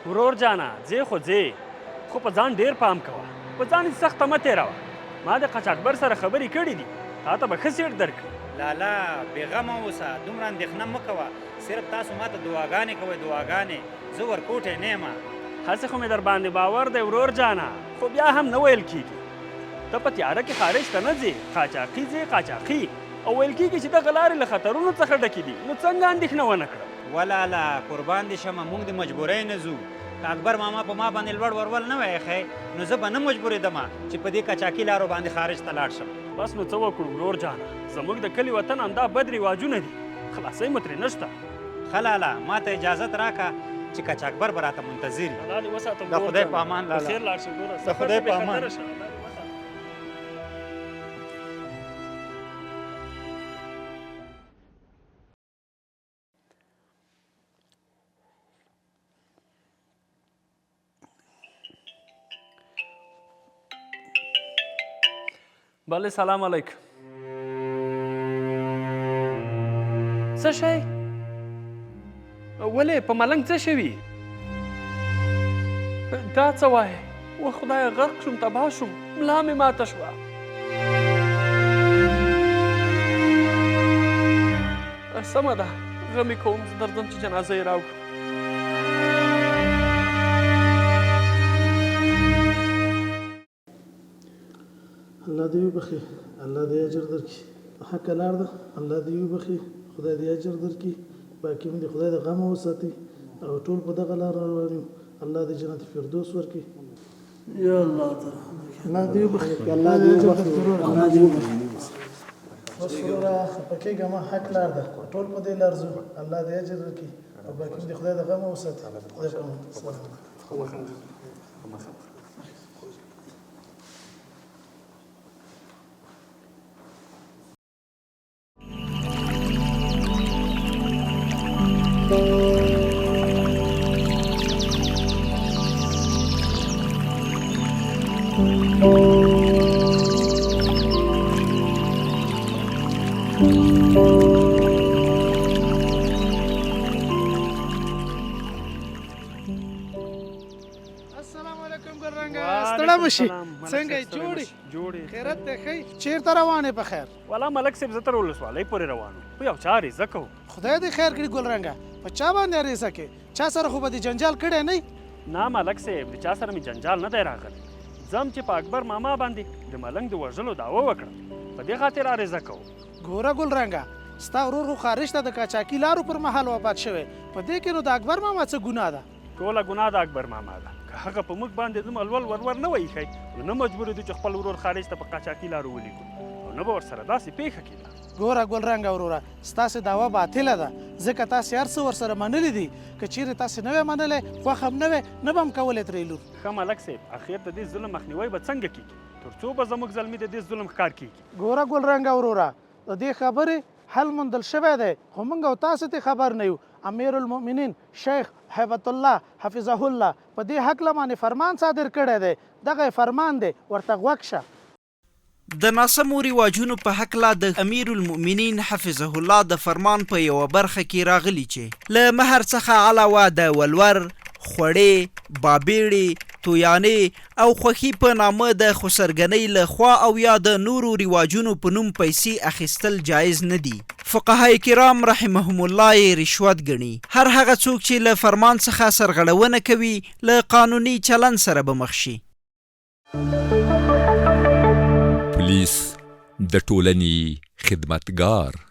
ورور جانه ځې خو ځې خو په ځان ډېر پام کوه په ځان یې سخته مه تېروه ما د قاچاقبر سره خبرې کړې دي تا ته به ښه سیټ درکړي لالا بېغمه اوسه دومره اندېښنه مه کوه صرف تاسو ما ته دعاګانې کوئ دعاګانې زه ورکوټی نه یم هسې خو مې در باندې باور دی ورور جانه خو بیا هم نه ویل کېږي ته په تیاره کې خارج ته نه ځې قاچاقي ځې قاچاقي او ویل کېږي چې دغه لارې له خطرونو څخه ډکې دي نو څنګه اندېښنه ونه کړه ولالا قربان دې شمه موږ د مجبورۍ نه ځو که اکبر ماما په ما باندې لوړ ورول نه وای ایښی نو زه به نه مجبورېدمه چې په دې قاچاقي لارو باندې خارج ته لاړ شم بس نو څه وکړو ورور جانه زموږ د کلي وطن همدا بد رواجونه دي خلاصۍ مو ترې نشته ښه لالا ما ته اجازت راکړه چې قاچاقبر به راته منتظر وي الله دې وساتم د خدای په امان لالا بخیر لاړ شئ ګوره د خدای په امان بله سلام علیکم څه شی ولې په ملنګ څه شوي دا څه وایې و خدایه غرق شوم تباه شوم ملا مې ماته شوه سمه ده غمې کوم زه درځم چې جنازه یې راوړم الله دې وبخي الله دې اجر درکړي حق لار ده الله دې وبخي خدای دې اجر درکړي باقي مې خدای دې غم وساتي او ټول په دغه لار روان یو الله دې جنت فردوس ورکړي یا الله تعالی الله دې وبخي الله دې وبخي الله دې وبخي بس وروره خفه کېږه ما حق لار ده ټول په دې لار ځو الله دې اجر درکړي او باقي مې خدای دې غم وساتي خدای په امان السلام علیکم ګلرنګه ستړی مه شي څنګه یې جوړې خیرت دی ښه چېرته روانې په خیر والا ملک صاحب زه تر ولسوالۍ پورې روان وم په یو چا عریضه کوو خدای دې خیر کړي ګلرنګه په چا باندې عریضه کې چا سره خو به دې جنجال کړی نه نه ملک صاحب د چا سره مې جنجال نه دی راغلی ځم چې په اکبر ماما باندې د ملنګ د وژلو دعوه وکړم په دې خاطر عریضه کوو ګوره ګلرنګه ستا ورور خو خارج ته د قاچاقي لارو پر مهال وفات شوی په دې کې نو د اکبر ماما څه ګناه ده ټوله ګناه د اکبر ماما ده که هغه په موږ باندې دومره لول ورور نه وای ایښی نو نه مجبور یو چې خپل ورور خارج ته په قاچاقي لارو ولیکو او نه به ورسره داسې پیښه کېده ګوره ګلرنګه وروره ستاسې دعوه باطله ده ځکه تاسې هر څه ورسره منلي دي که چیرې تاسې نه وی منلی خوښ هم نه وی نه به هم کولی ترې لور ښه ملک صاحب اخر د دې ظلم مخنیوی به څنګه کېږي تر څو به زموږ زلمي د دې ظلم ښکار کېږي ګوره ګلرنګه وروره د دې خبرې حل موندل شوی دی خو موږ او تاسو ته خبر نه یو امیر المؤمنین شیخ هیبت الله حفظه الله په دې هکله باندې فرمان صادر کړی دی دغه فرمان دی ورته غوږ شه د ناسمو رواجونو په هکله د امیر المؤمنین حفظه الله د فرمان په یوه برخه کې راغلی چې له مهر څخه علاوه د ولور خوړې بابېړې تویانې او خوښي په نامه د خسرګنۍ له خوا او یا د نورو رواجونو په نوم پیسې اخیستل جایز نه دي فقهای کرام رحمهم الله یې رشوت ګڼي هر هغه څوک چې له فرمان څخه سرغړونه کوي له قانوني چلند سره به مخ شي پولیس د ټولنې خدمتګار